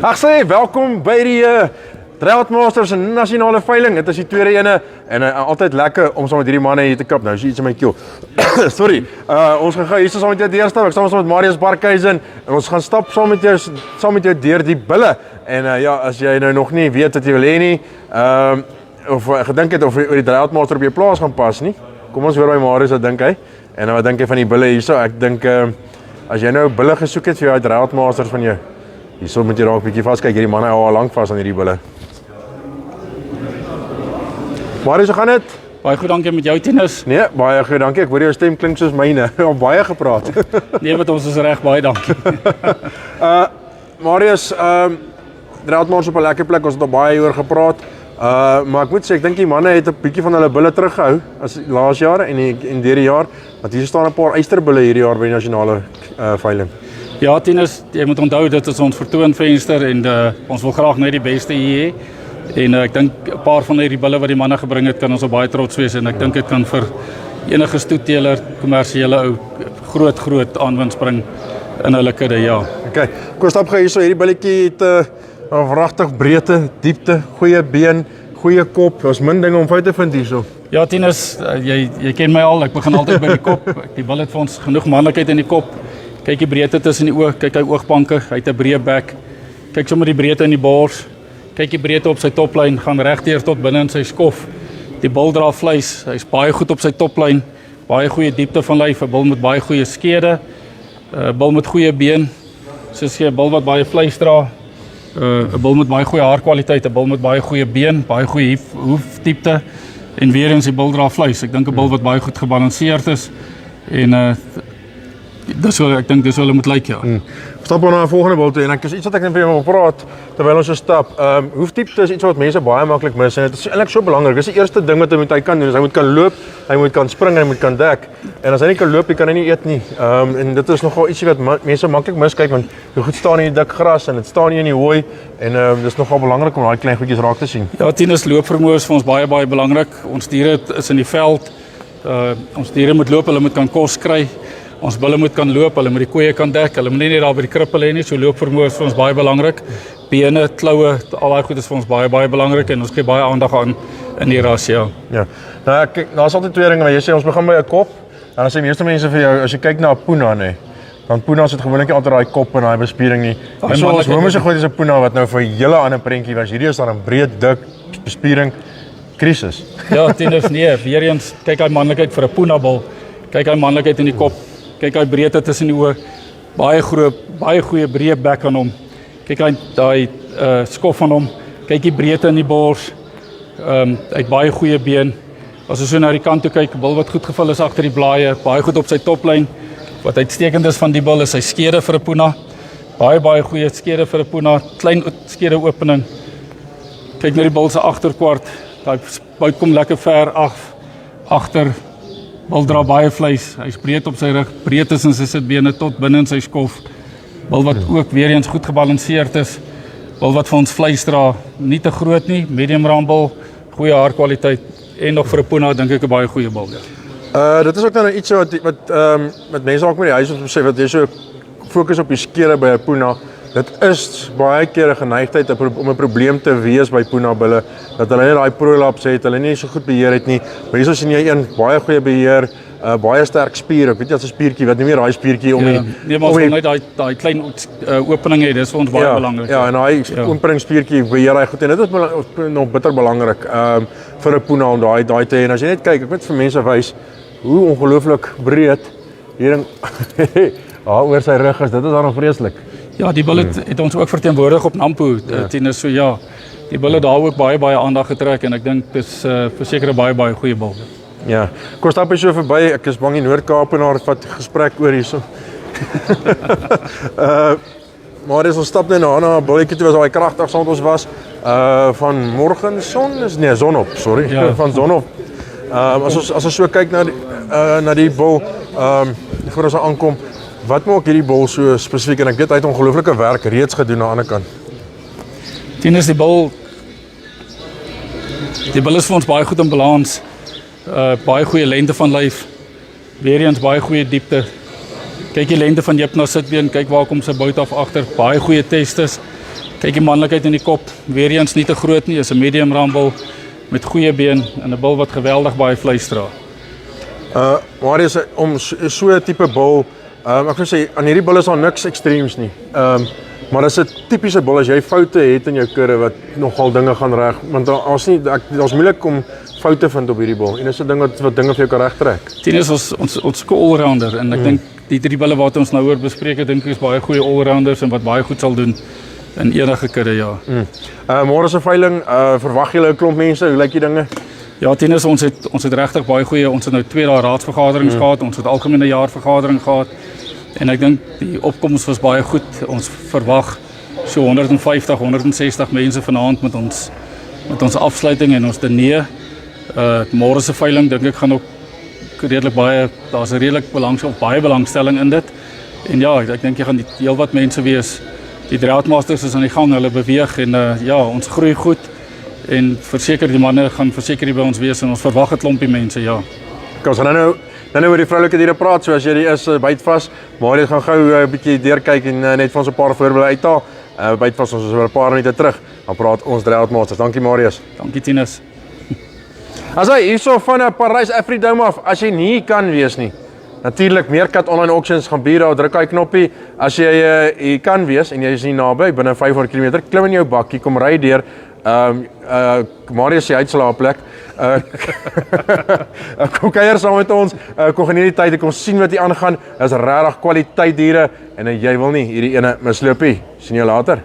Ag sê, welkom by die Troutmasters nasionale veiling. Dit is die tweede ene en altyd lekker om saam met hierdie manne hier te kap. Nou is iets in my keel. Sorry. Ons gaan hier saam met jou deurstap. Ek staan saam met Marius Barkhuizen en ons gaan stap saam met jou deur die bulle. En ja, as jy nou nog nie weet wat jy wil hê nie, of gedink het of die Troutmaster op jou plaas gaan pas nie. Kom ons hoor by Marius wat dink hy. En wat dink hy van die bulle hierso? Ek dink as jy nou bulle gesoek het vir jou Troutmasters van jou, hierso moet jy raak 'n bietjie vaskyk. Hierdie manne hou al lank vas aan hierdie bulle. Marius, hoe gaan dit? Baie goed, dankie met jou, Tinus. Nee, baie goed, dankie. Ek hoor jou stem klink soos myne. Al baie gepraat. Nee, met ons is reg, baie dankie. Marius, Troutmasters op 'n lekker plek. Ons het al baie oor gepraat. Maar ek moet sê, ek dink die manne het 'n bietjie van hulle bulle teruggehou as laas jaar en deur die jaar. Want hier staan 'n paar eysterbulle hierdie jaar by die nasionale veiling. Ja, Tinus, jy moet onthou dit is ons vertoonvenster en ons wil graag net die beste hier hê. En ek dink 'n paar van hierdie bulle wat die manne gebring het, kan ons op baie trots wees en ek dink dit kan vir enige stoetteler, kommersiële ou groot aanwinst bring in hulle kudde, ja. Okay, kom stap gou hierso. Hierdie bulletjie het 'n wragtig breedte, diepte, goeie been, goeie kop. Daar's min dinge om fout te vind hierso. Ja, Tinus, jy ken my al. Ek begin altyd by die kop. Die bul het vir ons genoeg manlikheid in die kop. Kyk die breedte tussen die oë, kyk hy oogbanke, hy het 'n breë bek. Kyk sommer die breedte in die bors. Kyk die breedte op sy toplyn, gaan regdeur tot binne in sy skof. Die bul dra vleis, hy's baie goed op sy toplyn. Baie goeie diepte van lyf, 'n bul met baie goeie skede. 'n Bul met goeie been. Soos jy 'n bul wat baie vleis dra. 'n Bul met baie goeie haarkwaliteit, 'n bul met baie goeie been, baie goeie hoefdiepte. En weer eens die bul dra vleis. Ek dink 'n bul wat baie goed gebalanseerd is. En ek dink dis hoe hulle moet lyk, ja. Stap op na 'n volgende bul toe en ek is iets wat ek net vir jou wil praat terwyl ons so stap. Hoefdiepte is iets wat mense baie maklik mis en dit is eintlik so belangrik. Dis die eerste ding wat hy kan doen. Is hy moet kan loop, hy moet kan spring en hy moet kan dek. En as hy nie kan loop, kan hy nie eet nie. En dit is nogal ietsie wat mense maklik miskyk want hoe goed staan in die dik gras en dit staan nie in die hooi en dis nogal belangrik om daai klein goedjies raak te sien. Ja, Tinus, loopvermoë is vir ons baie belangrik. Ons diere is in die veld. Ons diere moet loop, hulle moet kan kos kry. Ons bulle moet kan loop, hulle moet die koeie kan dek, hulle moet nie net daar by die krippel hê nie, so loopvermoë is vir ons baie belangrik. Bene, kloue, al daai goed is vir ons baie belangrik en ons gee baie aandag aan in die ras, ja. Ja. Nou kyk, daar's altyd twee dinge wat jy sê, ons begin by 'n kop. En dan sê meeste mense vir jou, as jy kyk na 'n puna nê, dan punas het gewoonlik altyd daai kop en daai bespiering nie. So ons hoor se gooi dis 'n puna wat nou vir 'n hele ander prentjie was. Hierdie is dan 'n breed, dik bespiering krisis. Ja, Tinus, nee, weer eens kyk hy manlikheid vir 'n puna bul. Kyk hy manlikheid in die kop. Kyk hy breedte tussen die oë, baie goeie breë bek aan hom. Kyk hy daai skof van hom. Kyk die breedte in die bors. Hy het baie goeie been. As ons so na die kant toe kyk, bul wat goed gevul is agter die blaaie, baie goed op sy toplyn. Wat uitstekend is van die bul is sy skede vir 'n puna. Baie goeie skede vir 'n puna, klein skede opening. Kyk na die bul se agterkwart. Daai buik kom lekker ver af agter. Bul dra baie vleis, hy's breed op sy rug, breed tussen sy sitbene tot binne in sy skof. Bul wat ook weer eens goed gebalanseerd is. Bul wat vir ons vleis dra, nie te groot nie, medium rambul, goeie haarkwaliteit en nog vir 'n puna dink ek 'n baie goeie bul, ja. Dit is ook nou iets wat mense ook met die huis moet sê wat jy so fokus op die skede by 'n puna. Dit is baie keer 'n geneigtheid om 'n probleem te wees by puna bulle dat hulle net daai prolaps het, hulle nie so goed beheer het nie. Maar hierso sien jy een baie goeie beheer, baie sterk spier. Ek weet jy as 'n spiertjie wat nie meer daai spiertjie om die nee, maar ons wil net daai klein opening hê, dis vir ons baie belangrik. Ja, en daai openingsspiertjie beheer hy goed en dit is nog bitter belangrik vir 'n puna om daai te hê. En as jy net kyk, ek moet vir mense wys hoe ongelooflik breed hierding oor sy rug is. Dit is dan nog vreeslik. Ja, die bulle het ons ook verteenwoordig op Nampo, Tinus, so ja. Die bulle daar ook baie aandag getrek en ek dink dis verseker 'n baie goeie bul. Ja. Kom stap jy so verby. Ek is bang die Noord-Kaapenaar vat gesprek oor hierso. Maar ons stap net na 'n bulletjie toe was daai kragtig saam met ons was van Morgenson is nee, Sonop, sorry, ja. Van Sonop. As ons so kyk na die bul voor ons aankom. Wat maak hierdie bul so spesifiek en ek weet hy het ongelooflike werk reeds gedoen aan die ander kant. Tinus, die bul is vir ons baie goed in balans. Baie goeie lengte van lyf. Weer eens baie goeie diepte. Kyk die lengte van jip na sitbeen, kyk waar kom sy bout af agter. Baie goeie testes. Kyk die manlikheid in die kop, weer eens nie te groot nie, is 'n medium ramble met goeie been en 'n bil wat geweldig baie vleis dra. Marius, om so 'n tipe bil, ek wil sê aan hierdie bil is daar niks extremes nie. Maar dis 'n tipiese bil as jy foute het in jou kudde wat nogal dinge gaan reg, want daar's moeilik om foute vind op hierdie bil. En dis 'n ding wat dinge vir jou kan regtrek. Tinus ons all-rounder en ek dink die 3 bulle wat ons nou oor bespreek het, dink ek is baie goeie all-rounders en wat baie goed sal doen in enige kudde, ja. Môre se veiling, verwag julle 'n klomp mense, hoe lyk die dinge? Ja, Tinus, ons het regtig baie goeie, ons het nou 2 dae raadsvergaderings gehad, ons het algemene jaarvergadering gehad en ek dink die opkoms was baie goed. Ons verwag so 150, 160 mense vanaand met ons afsluiting en ons diner. Môre se veiling dink ek gaan ook redelik daar's 'n redelik baie belangstelling in dit. En ja, ek dink jy gaan heelwat mense wees. Die Draadmasters is aan die gang, hulle beweeg en ja, ons groei goed en verseker die manne gaan verseker hier by ons wees en ons verwag 'n klompie mense, ja. Ons gaan nou oor die vroulike diere praat, so as jy die is, byt vas. Marius gaan gou 'n bietjie deurkyk en net vir ons 'n paar voorbeelde uithaal. Byt vas, ons is oor 'n paar minute terug. Dan praat ons Draadmasters. Dankie Marius. Dankie Tinus. As hy hierso van 'n Parys Afridome af, as jy nie kan wees nie. Natuurlik, Meerkat Online Auctions gaan bier daar, druk hy knoppie. As jy kan wees en jy is nie naby, binne 500 km, klim in jou bakkie, kom ry deur. Marius se uitslaapplek. Kom kuier saam met ons. Kom geniet die tyd, kom sien wat hier aangaan. Dis regtig kwaliteit diere en jy wil nie hierdie ene misloop nie. Sien jou later.